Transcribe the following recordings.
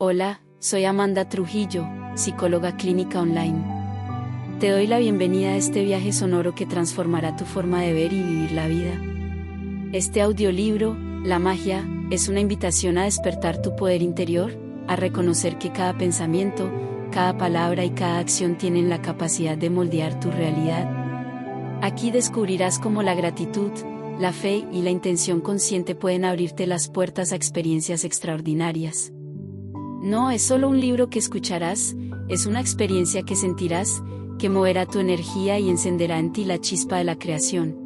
Hola, soy Amanda Trujillo, psicóloga clínica online. Te doy la bienvenida a este viaje sonoro que transformará tu forma de ver y vivir la vida. Este audiolibro, La magia, es una invitación a despertar tu poder interior, a reconocer que cada pensamiento, cada palabra y cada acción tienen la capacidad de moldear tu realidad. Aquí descubrirás cómo la gratitud, la fe y la intención consciente pueden abrirte las puertas a experiencias extraordinarias. No es solo un libro que escucharás, es una experiencia que sentirás, que moverá tu energía y encenderá en ti la chispa de la creación.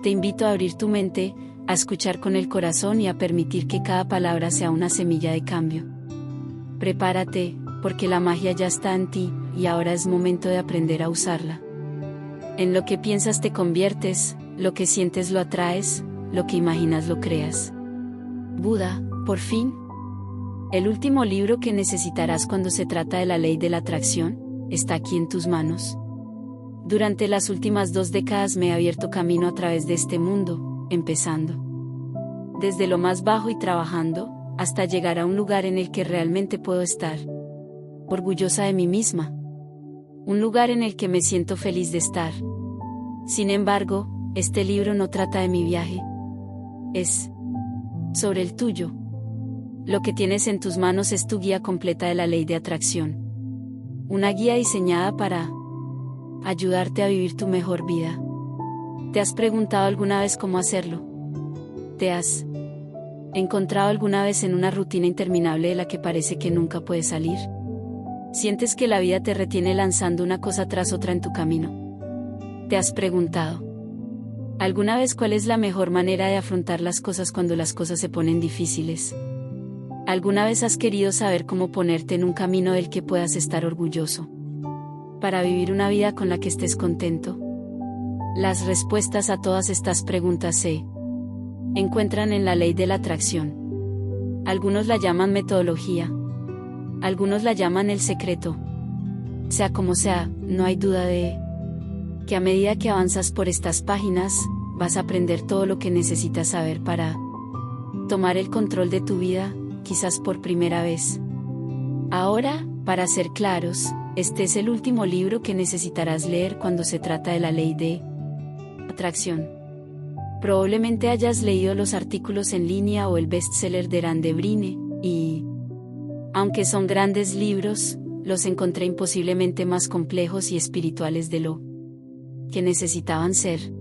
Te invito a abrir tu mente, a escuchar con el corazón y a permitir que cada palabra sea una semilla de cambio. Prepárate, porque la magia ya está en ti, y ahora es momento de aprender a usarla. En lo que piensas te conviertes, lo que sientes lo atraes, lo que imaginas lo creas. Buda, por fin. El último libro que necesitarás cuando se trata de la ley de la atracción, está aquí en tus manos. Durante las últimas 2 décadas me he abierto camino a través de este mundo, empezando desde lo más bajo y trabajando, hasta llegar a un lugar en el que realmente puedo estar orgullosa de mí misma. Un lugar en el que me siento feliz de estar. Sin embargo, este libro no trata de mi viaje. Es sobre el tuyo. Lo que tienes en tus manos es tu guía completa de la ley de atracción. Una guía diseñada para ayudarte a vivir tu mejor vida. ¿Te has preguntado alguna vez cómo hacerlo? ¿Te has encontrado alguna vez en una rutina interminable de la que parece que nunca puedes salir? ¿Sientes que la vida te retiene lanzando una cosa tras otra en tu camino? ¿Te has preguntado alguna vez cuál es la mejor manera de afrontar las cosas cuando las cosas se ponen difíciles? ¿Alguna vez has querido saber cómo ponerte en un camino del que puedas estar orgulloso? Para vivir una vida con la que estés contento. Las respuestas a todas estas preguntas se encuentran en la ley de la atracción. Algunos la llaman metodología. Algunos la llaman el secreto. Sea como sea, no hay duda de que a medida que avanzas por estas páginas, vas a aprender todo lo que necesitas saber para tomar el control de tu vida, quizás por primera vez. Ahora, para ser claros, este es el último libro que necesitarás leer cuando se trata de la ley de atracción. Probablemente hayas leído los artículos en línea o el bestseller de Dan Debrine, y aunque son grandes libros, los encontré imposiblemente más complejos y espirituales de lo que necesitaban ser.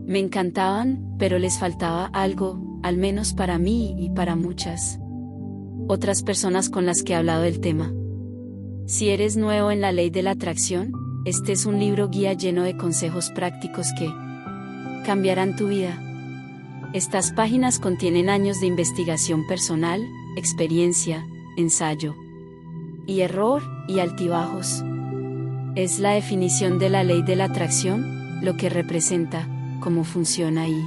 Me encantaban, pero les faltaba algo, al menos para mí y para muchas otras personas con las que he hablado del tema. Si eres nuevo en la ley de la atracción, este es un libro guía lleno de consejos prácticos que cambiarán tu vida. Estas páginas contienen años de investigación personal, experiencia, ensayo y error, y altibajos. Es la definición de la ley de la atracción, lo que representa, cómo funciona y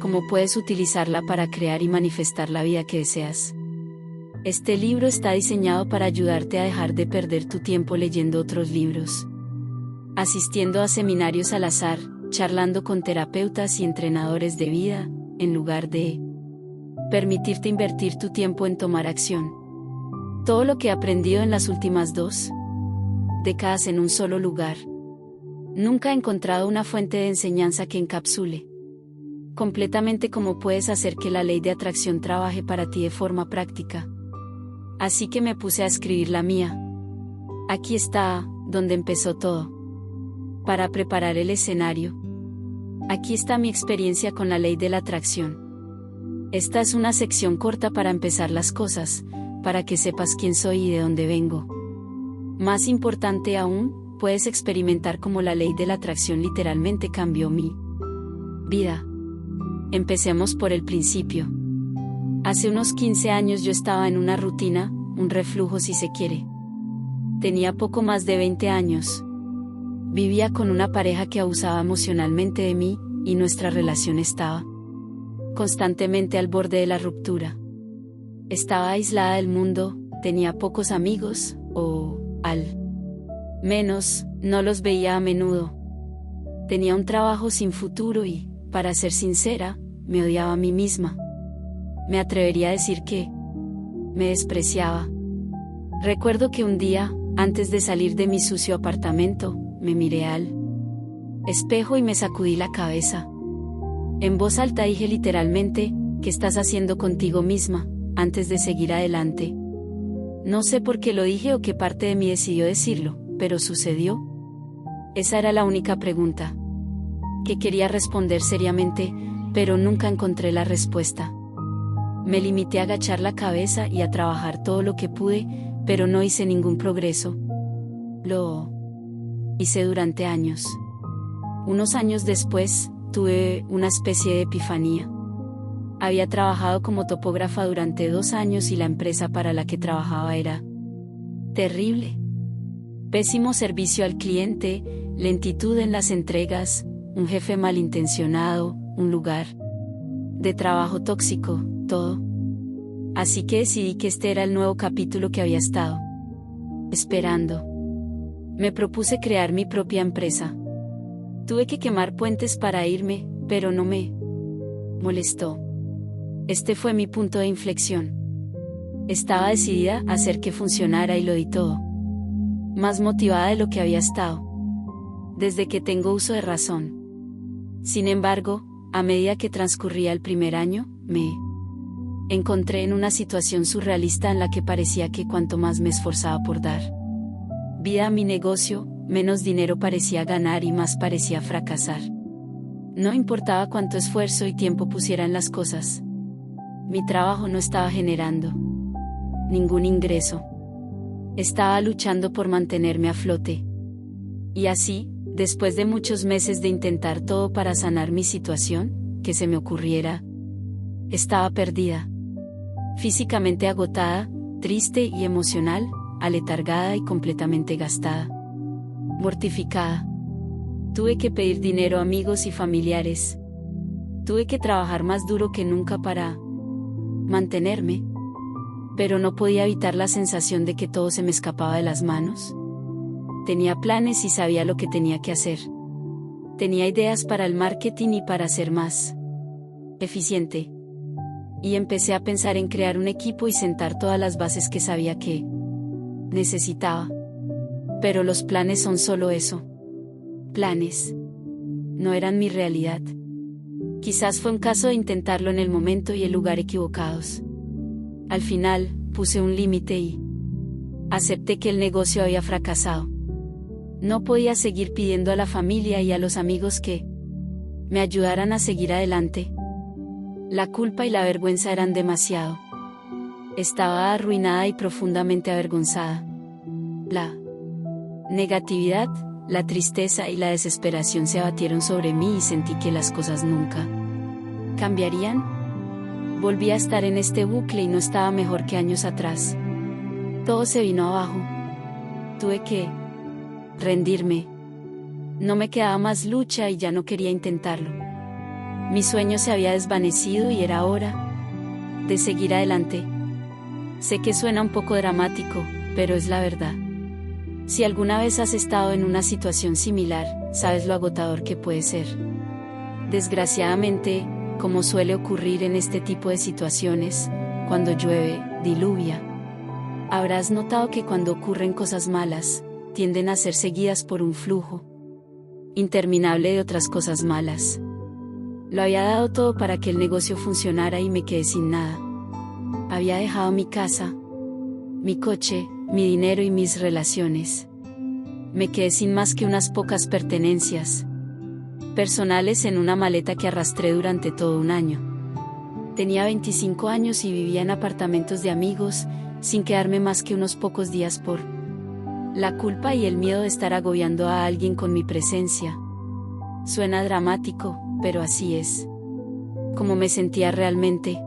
cómo puedes utilizarla para crear y manifestar la vida que deseas. Este libro está diseñado para ayudarte a dejar de perder tu tiempo leyendo otros libros, asistiendo a seminarios al azar, charlando con terapeutas y entrenadores de vida, en lugar de permitirte invertir tu tiempo en tomar acción. Todo lo que he aprendido en las últimas 2 décadas en un solo lugar. Nunca he encontrado una fuente de enseñanza que encapsule completamente cómo puedes hacer que la ley de atracción trabaje para ti de forma práctica. Así que me puse a escribir la mía. Aquí está, donde empezó todo. Para preparar el escenario. Aquí está mi experiencia con la ley de la atracción. Esta es una sección corta para empezar las cosas, para que sepas quién soy y de dónde vengo. Más importante aún, puedes experimentar cómo la ley de la atracción literalmente cambió mi vida. Empecemos por el principio. Hace unos 15 años yo estaba en una rutina, un reflujo si se quiere. Tenía poco más de 20 años. Vivía con una pareja que abusaba emocionalmente de mí, y nuestra relación estaba constantemente al borde de la ruptura. Estaba aislada del mundo, tenía pocos amigos, o, al menos, no los veía a menudo. Tenía un trabajo sin futuro y, para ser sincera, me odiaba a mí misma. Me atrevería a decir que Me despreciaba. Recuerdo que un día, antes de salir de mi sucio apartamento, me miré al espejo y me sacudí la cabeza. En voz alta dije literalmente, ¿qué estás haciendo contigo misma, antes de seguir adelante? No sé por qué lo dije o qué parte de mí decidió decirlo, pero sucedió. Esa era la única pregunta que quería responder seriamente, pero nunca encontré la respuesta. Me limité a agachar la cabeza y a trabajar todo lo que pude, pero no hice ningún progreso. Lo hice durante años. Unos años después, tuve una especie de epifanía. Había trabajado como topógrafa durante 2 años y la empresa para la que trabajaba era terrible. Pésimo servicio al cliente, lentitud en las entregas, un jefe malintencionado, un lugar de trabajo tóxico, todo. Así que decidí que este era el nuevo capítulo que había estado esperando. Me propuse crear mi propia empresa. Tuve que quemar puentes para irme, pero no me molestó. Este fue mi punto de inflexión. Estaba decidida a hacer que funcionara y lo di todo. Más motivada de lo que había estado desde que tengo uso de razón. Sin embargo, a medida que transcurría el primer año, me encontré en una situación surrealista en la que parecía que cuanto más me esforzaba por dar vida a mi negocio, menos dinero parecía ganar y más parecía fracasar. No importaba cuánto esfuerzo y tiempo pusiera en las cosas. Mi trabajo no estaba generando ningún ingreso. Estaba luchando por mantenerme a flote. Y así, después de muchos meses de intentar todo para sanar mi situación, que se me ocurriera, estaba perdida. Físicamente agotada, triste y emocional, aletargada y completamente gastada. Mortificada. Tuve que pedir dinero a amigos y familiares. Tuve que trabajar más duro que nunca para mantenerme. Pero no podía evitar la sensación de que todo se me escapaba de las manos. Tenía planes y sabía lo que tenía que hacer. Tenía ideas para el marketing y para ser más eficiente. Y empecé a pensar en crear un equipo y sentar todas las bases que sabía que necesitaba. Pero los planes son solo eso. Planes. No eran mi realidad. Quizás fue un caso de intentarlo en el momento y el lugar equivocados. Al final, puse un límite y acepté que el negocio había fracasado. No podía seguir pidiendo a la familia y a los amigos que me ayudaran a seguir adelante. La culpa y la vergüenza eran demasiado. Estaba arruinada y profundamente avergonzada. La negatividad, la tristeza y la desesperación se abatieron sobre mí y sentí que las cosas nunca cambiarían. Volví a estar en este bucle y no estaba mejor que años atrás. Todo se vino abajo. Tuve que rendirme. No me quedaba más lucha y ya no quería intentarlo. Mi sueño se había desvanecido y era hora de seguir adelante. Sé que suena un poco dramático, pero es la verdad. Si alguna vez has estado en una situación similar, sabes lo agotador que puede ser. Desgraciadamente, como suele ocurrir en este tipo de situaciones, cuando llueve, diluvia. Habrás notado que cuando ocurren cosas malas, tienden a ser seguidas por un flujo interminable de otras cosas malas. Lo había dado todo para que el negocio funcionara y me quedé sin nada. Había dejado mi casa, mi coche, mi dinero y mis relaciones. Me quedé sin más que unas pocas pertenencias personales en una maleta que arrastré durante todo un año. Tenía 25 años y vivía en apartamentos de amigos, sin quedarme más que unos pocos días por la culpa y el miedo de estar agobiando a alguien con mi presencia. Suena dramático, pero así es como me sentía realmente.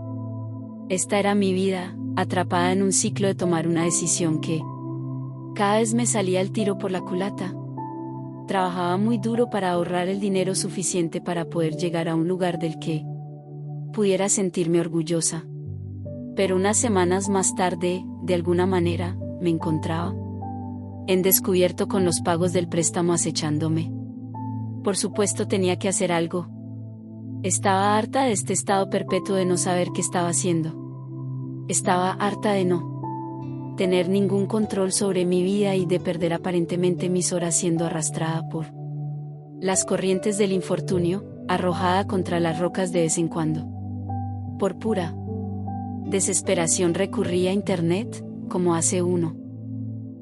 Esta era mi vida, atrapada en un ciclo de tomar una decisión que cada vez me salía el tiro por la culata. Trabajaba muy duro para ahorrar el dinero suficiente para poder llegar a un lugar del que pudiera sentirme orgullosa. Pero unas semanas más tarde, de alguna manera, me encontraba en descubierto con los pagos del préstamo acechándome. Por supuesto tenía que hacer algo. Estaba harta de este estado perpetuo de no saber qué estaba haciendo. Estaba harta de no tener ningún control sobre mi vida y de perder aparentemente mis horas siendo arrastrada por las corrientes del infortunio, arrojada contra las rocas de vez en cuando. Por pura desesperación recurrí a internet, como hace uno.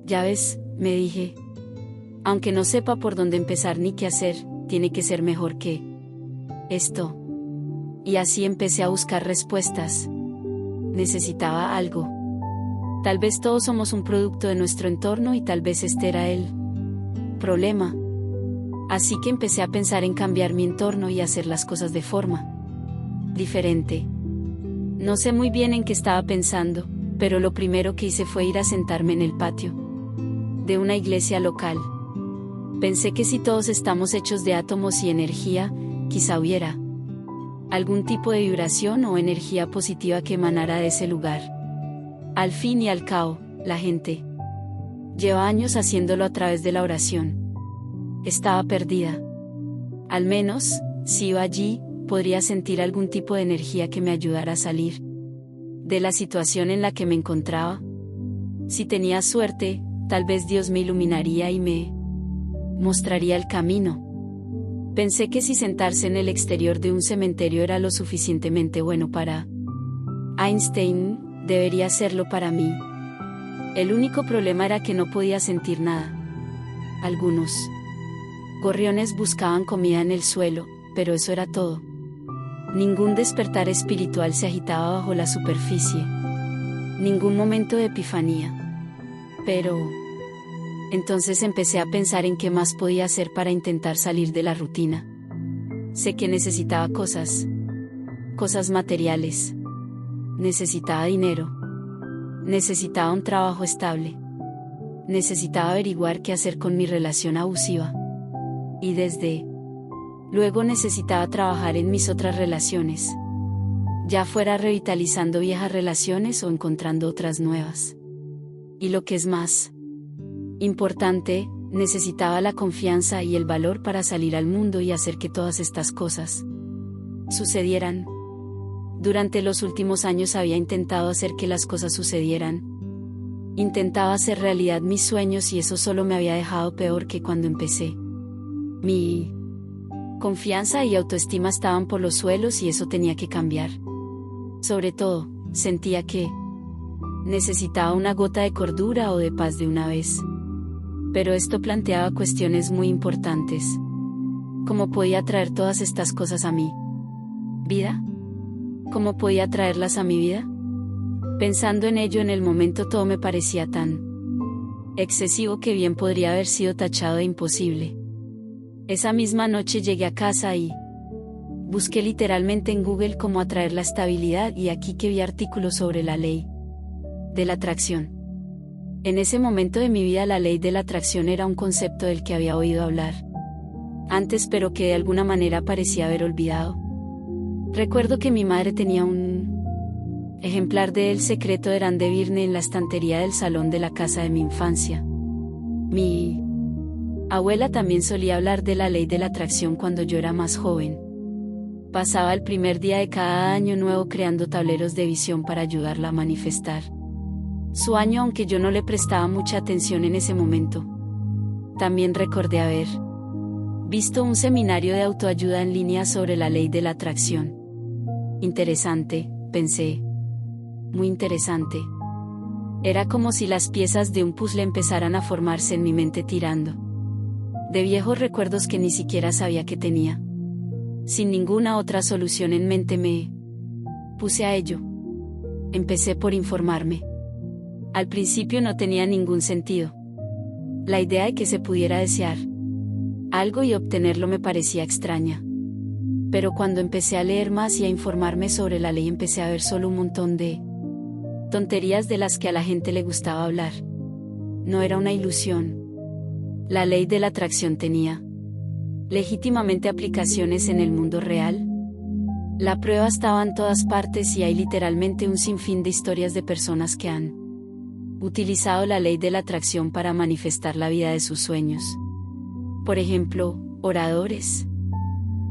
Ya ves, me dije. Aunque no sepa por dónde empezar ni qué hacer, tiene que ser mejor que esto. Y así empecé a buscar respuestas. Necesitaba algo. Tal vez todos somos un producto de nuestro entorno y tal vez este era el problema. Así que empecé a pensar en cambiar mi entorno y hacer las cosas de forma diferente. No sé muy bien en qué estaba pensando, pero lo primero que hice fue ir a sentarme en el patio de una iglesia local. Pensé que si todos estamos hechos de átomos y energía, quizá hubiera algún tipo de vibración o energía positiva que emanara de ese lugar. Al fin y al cabo, la gente lleva años haciéndolo a través de la oración. Estaba perdida. Al menos, si iba allí, podría sentir algún tipo de energía que me ayudara a salir de la situación en la que me encontraba. Si tenía suerte, tal vez Dios me iluminaría y me mostraría el camino. Pensé que si sentarse en el exterior de un cementerio era lo suficientemente bueno para Einstein, debería serlo para mí. El único problema era que no podía sentir nada. Algunos gorriones buscaban comida en el suelo, pero eso era todo. Ningún despertar espiritual se agitaba bajo la superficie. Ningún momento de epifanía. Pero entonces empecé a pensar en qué más podía hacer para intentar salir de la rutina. Sé que necesitaba cosas materiales. Necesitaba dinero. Necesitaba un trabajo estable. Necesitaba averiguar qué hacer con mi relación abusiva. Y desde luego necesitaba trabajar en mis otras relaciones. Ya fuera revitalizando viejas relaciones o encontrando otras nuevas. Y lo que es más importante, necesitaba la confianza y el valor para salir al mundo y hacer que todas estas cosas sucedieran. Durante los últimos años había intentado hacer que las cosas sucedieran. Intentaba hacer realidad mis sueños y eso solo me había dejado peor que cuando empecé. Mi confianza y autoestima estaban por los suelos y eso tenía que cambiar. Sobre todo, sentía que necesitaba una gota de cordura o de paz de una vez. Pero esto planteaba cuestiones muy importantes. ¿Cómo podía traer todas estas cosas a mi vida? ¿Cómo podía traerlas a mi vida? Pensando en ello en el momento todo me parecía tan excesivo que bien podría haber sido tachado de imposible. Esa misma noche llegué a casa y busqué literalmente en Google cómo atraer la estabilidad y aquí que vi artículos sobre la ley de la atracción. En ese momento de mi vida la ley de la atracción era un concepto del que había oído hablar antes pero que de alguna manera parecía haber olvidado. Recuerdo que mi madre tenía un ejemplar de El secreto de Errande Virne en la estantería del salón de la casa de mi infancia. Mi abuela también solía hablar de la ley de la atracción cuando yo era más joven. Pasaba el primer día de cada año nuevo creando tableros de visión para ayudarla a manifestar su año, aunque yo no le prestaba mucha atención en ese momento. También recordé haber visto un seminario de autoayuda en línea sobre la ley de la atracción. Interesante, pensé. Muy interesante. Era como si las piezas de un puzzle empezaran a formarse en mi mente tirando de viejos recuerdos que ni siquiera sabía que tenía. Sin ninguna otra solución en mente me puse a ello. Empecé por informarme. Al principio no tenía ningún sentido. La idea de que se pudiera desear algo y obtenerlo me parecía extraña. Pero cuando empecé a leer más y a informarme sobre la ley empecé a ver solo un montón de tonterías de las que a la gente le gustaba hablar. No era una ilusión. La ley de la atracción tenía legítimamente aplicaciones en el mundo real. La prueba estaba en todas partes y hay literalmente un sinfín de historias de personas que han utilizado la ley de la atracción para manifestar la vida de sus sueños. Por ejemplo, oradores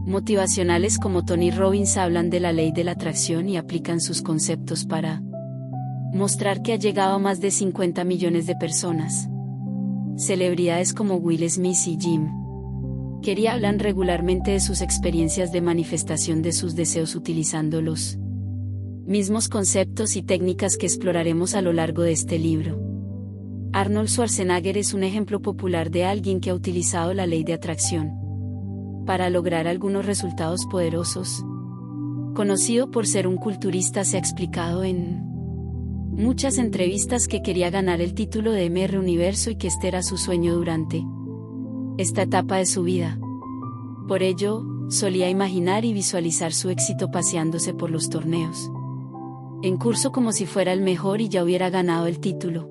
motivacionales como Tony Robbins hablan de la ley de la atracción y aplican sus conceptos para Mostrar que ha llegado a más de 50 millones de personas. Celebridades como Will Smith y Jim Carrey hablan regularmente de sus experiencias de manifestación de sus deseos utilizando los mismos conceptos y técnicas que exploraremos a lo largo de este libro. Arnold Schwarzenegger es un ejemplo popular de alguien que ha utilizado la ley de atracción para lograr algunos resultados poderosos. Conocido por ser un culturista, se ha explicado en muchas entrevistas que quería ganar el título de Mr. Universo y que este era su sueño durante esta etapa de su vida. Por ello, solía imaginar y visualizar su éxito paseándose por los torneos en curso como si fuera el mejor y ya hubiera ganado el título.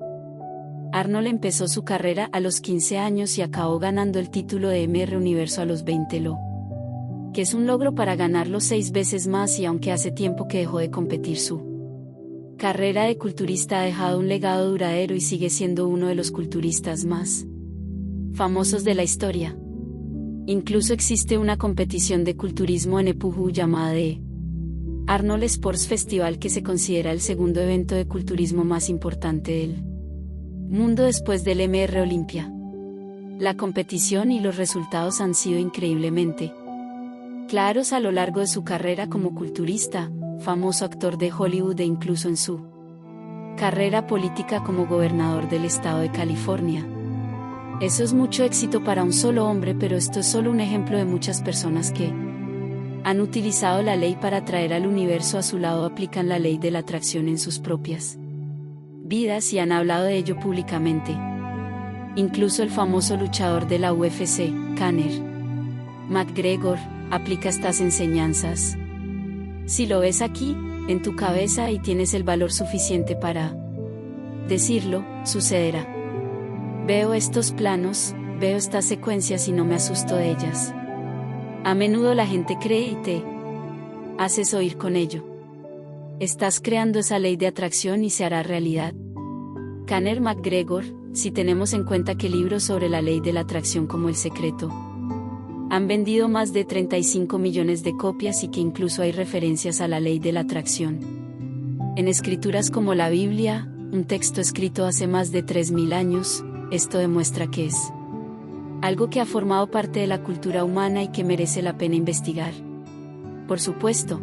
Arnold empezó su carrera a los 15 años y acabó ganando el título de Mr. Universo a los 20, que es un logro para ganarlo 6 veces más, y aunque hace tiempo que dejó de competir, su carrera de culturista ha dejado un legado duradero y sigue siendo uno de los culturistas más famosos de la historia. Incluso existe una competición de culturismo en Epuju llamada The Arnold Sports Festival, que se considera el segundo evento de culturismo más importante del mundo después del Mr. Olympia. La competición y los resultados han sido increíblemente claros a lo largo de su carrera como culturista, famoso actor de Hollywood e incluso en su carrera política como gobernador del estado de California. Eso es mucho éxito para un solo hombre, pero esto es solo un ejemplo de muchas personas que han utilizado la ley para atraer al universo a su lado, aplican la ley de la atracción en sus propias vidas y han hablado de ello públicamente. Incluso el famoso luchador de la UFC, Conor McGregor, aplica estas enseñanzas. Si lo ves aquí, en tu cabeza, y tienes el valor suficiente para decirlo, sucederá. Veo estos planos, veo estas secuencias y no me asusto de ellas. A menudo la gente cree y te haces oír con ello. Estás creando esa ley de atracción y se hará realidad. Conor McGregor, si tenemos en cuenta que libros sobre la ley de la atracción como El Secreto han vendido más de 35 millones de copias y que incluso hay referencias a la ley de la atracción en escrituras como la Biblia, un texto escrito hace más de 3000 años, esto demuestra que es algo que ha formado parte de la cultura humana y que merece la pena investigar. Por supuesto,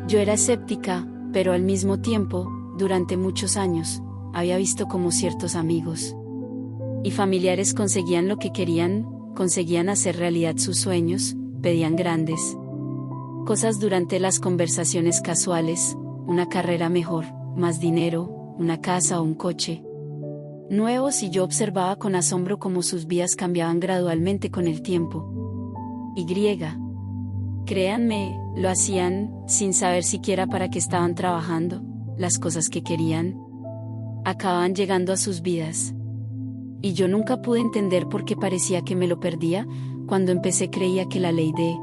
yo era escéptica, pero al mismo tiempo, durante muchos años, había visto cómo ciertos amigos y familiares conseguían lo que querían, conseguían hacer realidad sus sueños, pedían grandes cosas durante las conversaciones casuales, una carrera mejor, más dinero, una casa o un coche nuevos, y yo observaba con asombro cómo sus vidas cambiaban gradualmente con el tiempo. Créanme, lo hacían, sin saber siquiera para qué estaban trabajando, las cosas que querían acababan llegando a sus vidas. Y yo nunca pude entender por qué parecía que me lo perdía. Cuando empecé creía que la ley de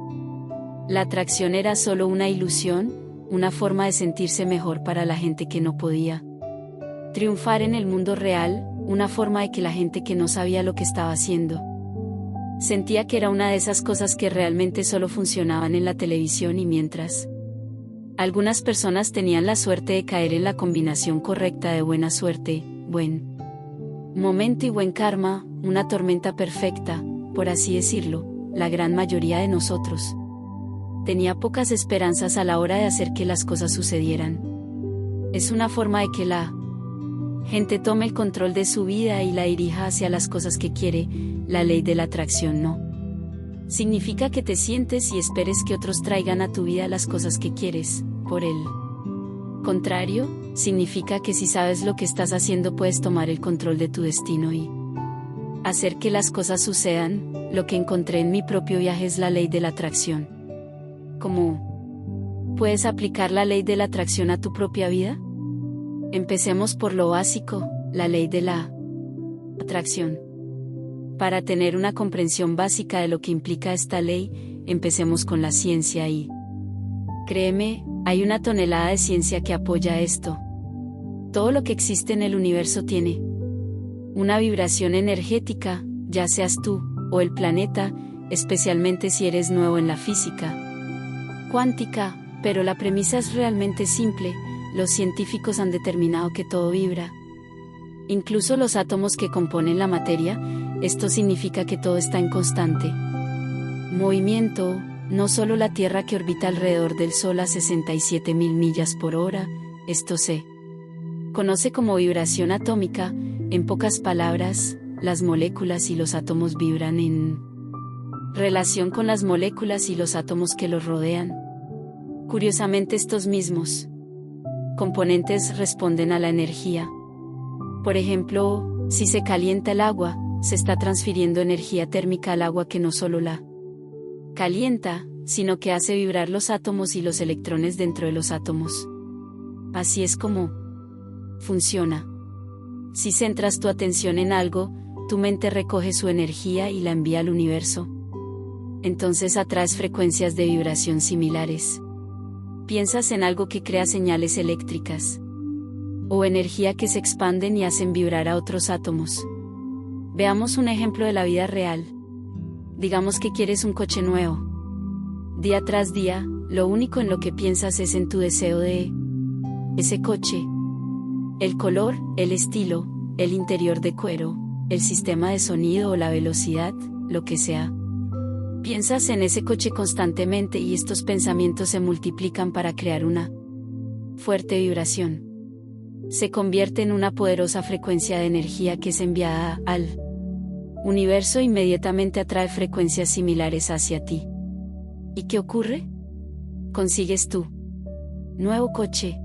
la atracción era solo una ilusión, una forma de sentirse mejor para la gente que no podía triunfar en el mundo real, una forma de que la gente que no sabía lo que estaba haciendo sentía que era una de esas cosas que realmente solo funcionaban en la televisión. Y mientras algunas personas tenían la suerte de caer en la combinación correcta de buena suerte, buen momento y buen karma, una tormenta perfecta, por así decirlo, la gran mayoría de nosotros tenía pocas esperanzas a la hora de hacer que las cosas sucedieran. Es una forma de que la gente tome el control de su vida y la dirija hacia las cosas que quiere. La ley de la atracción no significa que te sientes y esperes que otros traigan a tu vida las cosas que quieres. Por el contrario, significa que si sabes lo que estás haciendo puedes tomar el control de tu destino y hacer que las cosas sucedan. Lo que encontré en mi propio viaje es la ley de la atracción. ¿Cómo puedes aplicar la ley de la atracción a tu propia vida? Empecemos por lo básico, la ley de la atracción. Para tener una comprensión básica de lo que implica esta ley, empecemos con la ciencia y créeme, hay una tonelada de ciencia que apoya esto. Todo lo que existe en el universo tiene una vibración energética, ya seas tú o el planeta, especialmente si eres nuevo en la física cuántica, pero la premisa es realmente simple. los científicos han determinado que todo vibra. Incluso los átomos que componen la materia, esto significa que todo está en constante movimiento, no solo la Tierra que orbita alrededor del Sol a 67.000 millas por hora, esto se conoce como vibración atómica. En pocas palabras, las moléculas y los átomos vibran en relación con las moléculas y los átomos que los rodean. Curiosamente, estos mismos componentes responden a la energía. Por ejemplo, si se calienta el agua, se está transfiriendo energía térmica al agua que no solo la calienta, sino que hace vibrar los átomos y los electrones dentro de los átomos. Así es como funciona. Si centras tu atención en algo, tu mente recoge su energía y la envía al universo. Entonces atraes frecuencias de vibración similares. Piensas en algo que crea señales eléctricas o energía que se expanden y hacen vibrar a otros átomos. Veamos un ejemplo de la vida real. Digamos que quieres un coche nuevo. Día tras día, lo único en lo que piensas es en tu deseo de ese coche. El color, el estilo, el interior de cuero, el sistema de sonido o la velocidad, lo que sea. Piensas en ese coche constantemente y estos pensamientos se multiplican para crear una fuerte vibración. Se convierte en una poderosa frecuencia de energía que es enviada al universo e inmediatamente atrae frecuencias similares hacia ti. ¿Y qué ocurre? Consigues tu nuevo coche.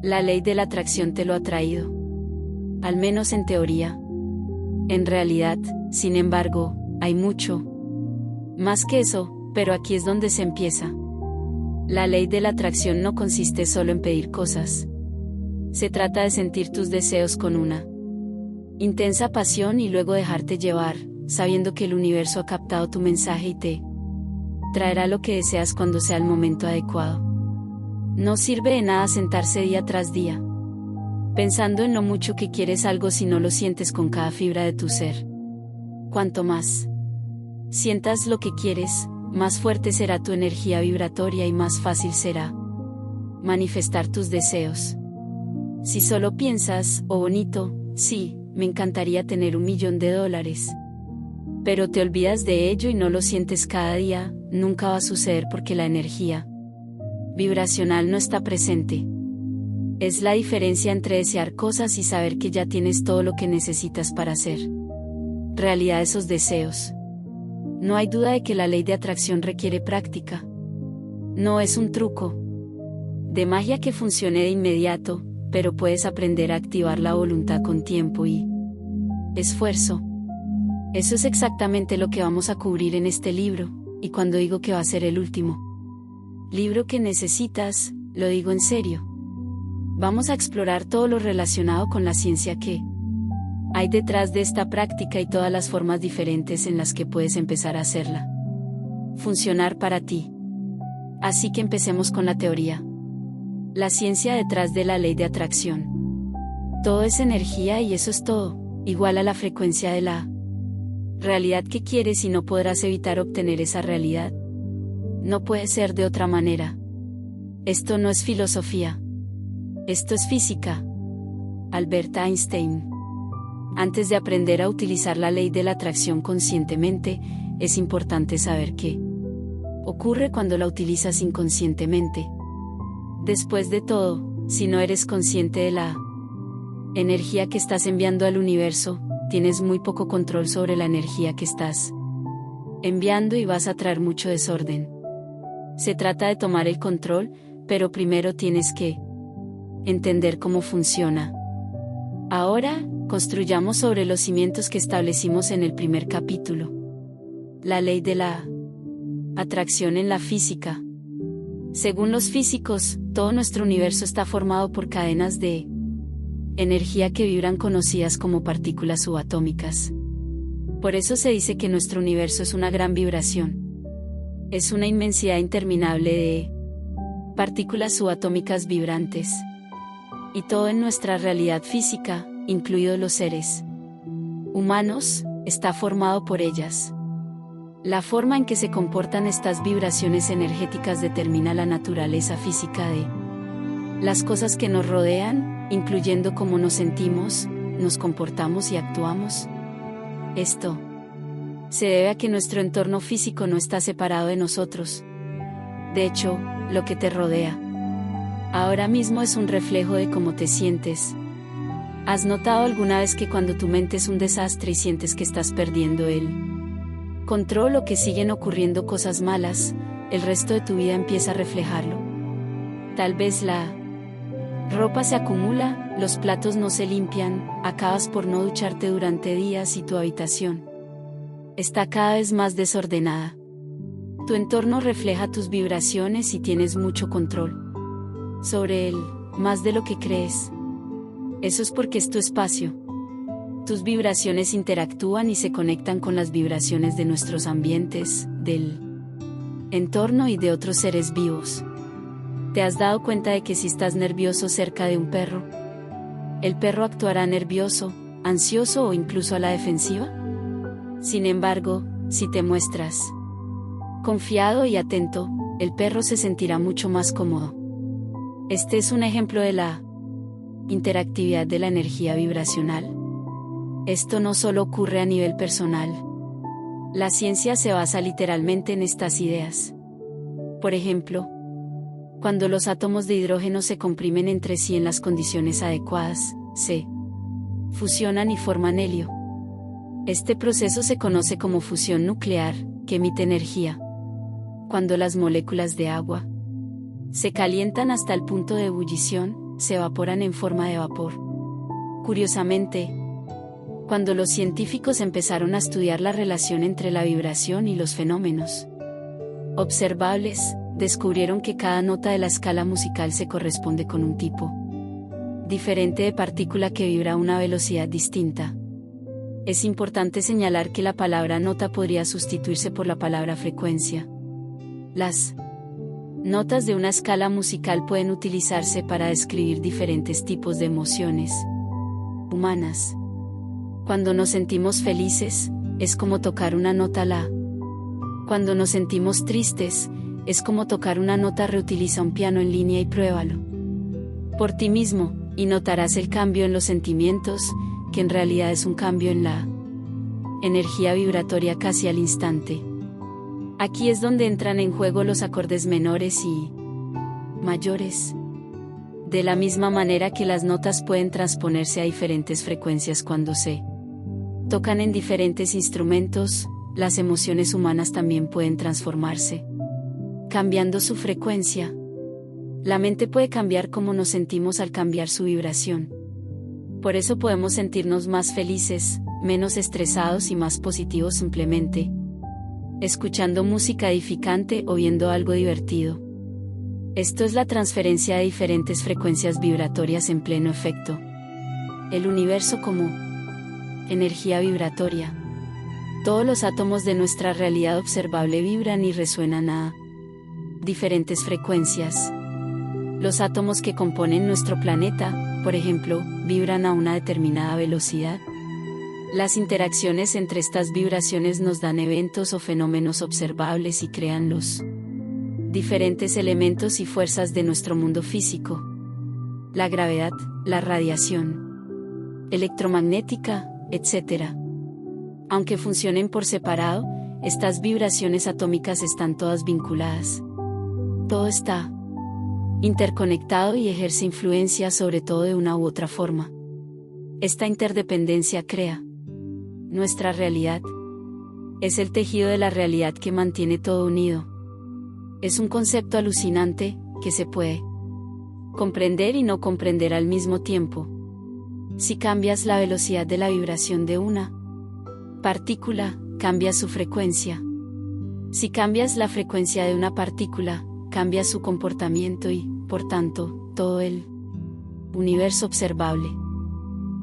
La ley de la atracción te lo ha traído. Al menos en teoría. En realidad, sin embargo, hay mucho más que eso, pero aquí es donde se empieza. La ley de la atracción no consiste solo en pedir cosas. Se trata de sentir tus deseos con una intensa pasión y luego dejarte llevar, sabiendo que el universo ha captado tu mensaje y te traerá lo que deseas cuando sea el momento adecuado. No sirve de nada sentarse día tras día pensando en lo mucho que quieres algo si no lo sientes con cada fibra de tu ser. Cuanto más sientas lo que quieres, más fuerte será tu energía vibratoria y más fácil será manifestar tus deseos. Si solo piensas, oh bonito, sí, me encantaría tener $1.000.000, pero te olvidas de ello y no lo sientes cada día, nunca va a suceder porque la energía vibracional no está presente. Es la diferencia entre desear cosas y saber que ya tienes todo lo que necesitas para hacer realidad esos deseos. No hay duda de que la ley de atracción requiere práctica. No es un truco de magia que funcione de inmediato, pero puedes aprender a activar la voluntad con tiempo y esfuerzo. Eso es exactamente lo que vamos a cubrir en este libro, y cuando digo que va a ser el último libro que necesitas, lo digo en serio. Vamos a explorar todo lo relacionado con la ciencia que hay detrás de esta práctica y todas las formas diferentes en las que puedes empezar a hacerla funcionar para ti. Así que empecemos con la teoría. La ciencia detrás de la ley de atracción. Todo es energía y eso es todo, igual a la frecuencia de la realidad que quieres y no podrás evitar obtener esa realidad. No puede ser de otra manera. Esto no es filosofía. Esto es física. Albert Einstein. Antes de aprender a utilizar la ley de la atracción conscientemente, es importante saber qué ocurre cuando la utilizas inconscientemente. Después de todo, si no eres consciente de la energía que estás enviando al universo, tienes muy poco control sobre la energía que estás enviando y vas a traer mucho desorden. Se trata de tomar el control, pero primero tienes que entender cómo funciona. Ahora, construyamos sobre los cimientos que establecimos en el primer capítulo. La ley de la atracción en la física. Según los físicos, todo nuestro universo está formado por cadenas de energía que vibran conocidas como partículas subatómicas. Por eso se dice que nuestro universo es una gran vibración. Es una inmensidad interminable de partículas subatómicas vibrantes. Y todo en nuestra realidad física, incluidos los seres humanos, está formado por ellas. La forma en que se comportan estas vibraciones energéticas determina la naturaleza física de Las cosas que nos rodean, incluyendo cómo nos sentimos, nos comportamos y actuamos. Esto se debe a que nuestro entorno físico no está separado de nosotros. De hecho, lo que te rodea ahora mismo es un reflejo de cómo te sientes. ¿Has notado alguna vez que cuando tu mente es un desastre y sientes que estás perdiendo el control o que siguen ocurriendo cosas malas, el resto de tu vida empieza a reflejarlo? Tal vez la ropa se acumula, los platos no se limpian, acabas por no ducharte durante días y tu habitación está cada vez más desordenada. Tu entorno refleja tus vibraciones y tienes mucho control sobre él, más de lo que crees. Eso es porque es tu espacio. Tus vibraciones interactúan y se conectan con las vibraciones de nuestros ambientes, del entorno y de otros seres vivos. ¿Te has dado cuenta de que si estás nervioso cerca de un perro, el perro actuará nervioso, ansioso o incluso a la defensiva? Sin embargo, si te muestras confiado y atento, el perro se sentirá mucho más cómodo. Este es un ejemplo de la interactividad de la energía vibracional. Esto no solo ocurre a nivel personal. La ciencia se basa literalmente en estas ideas. Por ejemplo, cuando los átomos de hidrógeno se comprimen entre sí en las condiciones adecuadas, se fusionan y forman helio. Este proceso se conoce como fusión nuclear, que emite energía. Cuando las moléculas de agua se calientan hasta el punto de ebullición, se evaporan en forma de vapor. Curiosamente, cuando los científicos empezaron a estudiar la relación entre la vibración y los fenómenos observables, descubrieron que cada nota de la escala musical se corresponde con un tipo diferente de partícula que vibra a una velocidad distinta. Es importante señalar que la palabra nota podría sustituirse por la palabra frecuencia. Las notas de una escala musical pueden utilizarse para describir diferentes tipos de emociones humanas. Cuando nos sentimos felices, es como tocar una nota la. Cuando nos sentimos tristes, es como tocar una nota. Reutiliza un piano en línea y pruébalo por ti mismo, y notarás el cambio en los sentimientos, que en realidad es un cambio en la energía vibratoria casi al instante. Aquí es donde entran en juego los acordes menores y mayores. De la misma manera que las notas pueden transponerse a diferentes frecuencias cuando se tocan en diferentes instrumentos, las emociones humanas también pueden transformarse, cambiando su frecuencia. La mente puede cambiar cómo nos sentimos al cambiar su vibración. Por eso podemos sentirnos más felices, menos estresados y más positivos simplemente escuchando música edificante o viendo algo divertido. Esto es la transferencia de diferentes frecuencias vibratorias en pleno efecto. El universo como energía vibratoria. Todos los átomos de nuestra realidad observable vibran y resuenan a diferentes frecuencias. Los átomos que componen nuestro planeta, por ejemplo, vibran a una determinada velocidad. Las interacciones entre estas vibraciones nos dan eventos o fenómenos observables y crean los diferentes elementos y fuerzas de nuestro mundo físico. La gravedad, la radiación electromagnética, etc. Aunque funcionen por separado, estas vibraciones atómicas están todas vinculadas. Todo está interconectado y ejerce influencia sobre todo de una u otra forma. Esta interdependencia crea nuestra realidad. Es el tejido de la realidad que mantiene todo unido. Es un concepto alucinante, que se puede comprender y no comprender al mismo tiempo. Si cambias la velocidad de la vibración de una partícula, cambias su frecuencia. Si cambias la frecuencia de una partícula, cambia su comportamiento y, por tanto, todo el universo observable.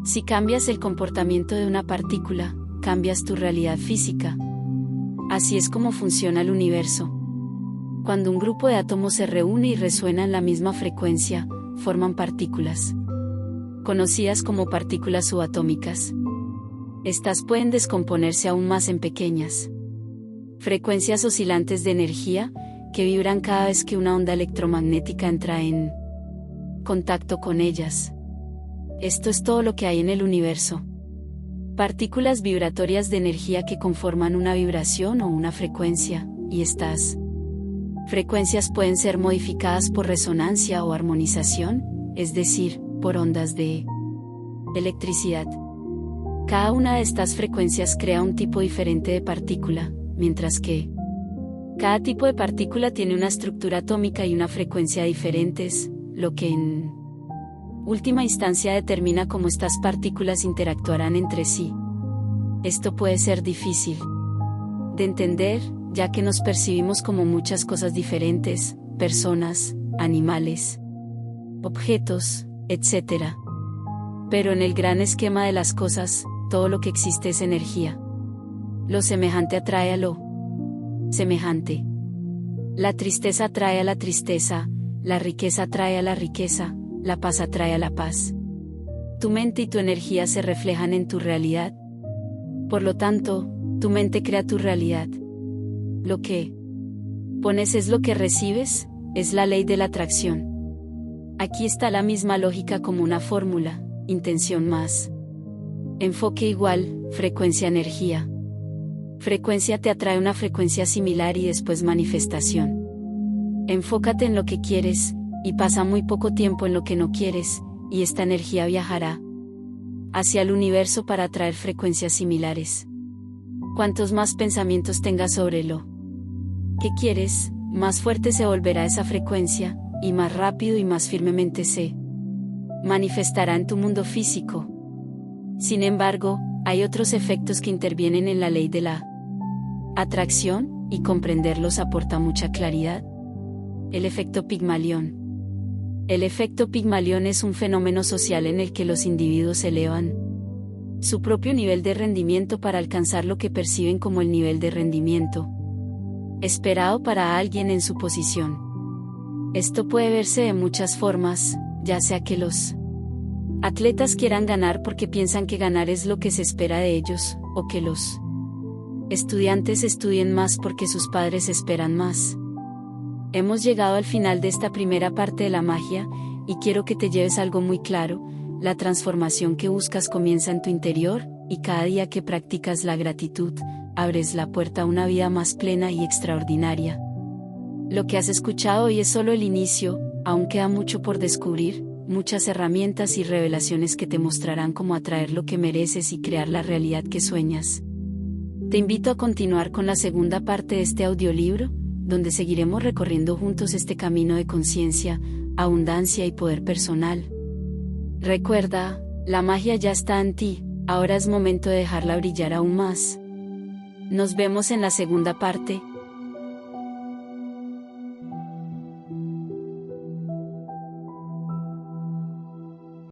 Si cambias el comportamiento de una partícula, cambias tu realidad física. Así es como funciona el universo. Cuando un grupo de átomos se reúne y resuena en la misma frecuencia, forman partículas, conocidas como partículas subatómicas. Estas pueden descomponerse aún más en pequeñas frecuencias oscilantes de energía, que vibran cada vez que una onda electromagnética entra en contacto con ellas. Esto es todo lo que hay en el universo. Partículas vibratorias de energía que conforman una vibración o una frecuencia, y estas frecuencias pueden ser modificadas por resonancia o armonización, es decir, por ondas de electricidad. Cada una de estas frecuencias crea un tipo diferente de partícula, mientras que cada tipo de partícula tiene una estructura atómica y una frecuencia diferentes, lo que en última instancia determina cómo estas partículas interactuarán entre sí. Esto puede ser difícil de entender, ya que nos percibimos como muchas cosas diferentes, personas, animales, objetos, etc. Pero en el gran esquema de las cosas, todo lo que existe es energía. Lo semejante atrae a lo semejante. La tristeza atrae a la tristeza, la riqueza atrae a la riqueza, la paz atrae a la paz. Tu mente y tu energía se reflejan en tu realidad. Por lo tanto, tu mente crea tu realidad. Lo que pones es lo que recibes, es la ley de la atracción. Aquí está la misma lógica como una fórmula: intención más enfoque igual, frecuencia energía. Frecuencia te atrae una frecuencia similar y después manifestación. Enfócate en lo que quieres, y pasa muy poco tiempo en lo que no quieres, y esta energía viajará hacia el universo para atraer frecuencias similares. Cuantos más pensamientos tengas sobre lo que quieres, más fuerte se volverá esa frecuencia, y más rápido y más firmemente se manifestará en tu mundo físico. Sin embargo, hay otros efectos que intervienen en la ley de la atracción, y comprenderlos aporta mucha claridad. El efecto Pigmalión. El efecto Pigmalión es un fenómeno social en el que los individuos elevan su propio nivel de rendimiento para alcanzar lo que perciben como el nivel de rendimiento esperado para alguien en su posición. Esto puede verse de muchas formas, ya sea que los atletas quieran ganar porque piensan que ganar es lo que se espera de ellos, o que los estudiantes estudien más porque sus padres esperan más. Hemos llegado al final de esta primera parte de la magia, y quiero que te lleves algo muy claro: la transformación que buscas comienza en tu interior, y cada día que practicas la gratitud, abres la puerta a una vida más plena y extraordinaria. Lo que has escuchado hoy es solo el inicio, aún queda mucho por descubrir, muchas herramientas y revelaciones que te mostrarán cómo atraer lo que mereces y crear la realidad que sueñas. Te invito a continuar con la segunda parte de este audiolibro, donde seguiremos recorriendo juntos este camino de conciencia, abundancia y poder personal. Recuerda, la magia ya está en ti, ahora es momento de dejarla brillar aún más. Nos vemos en la segunda parte.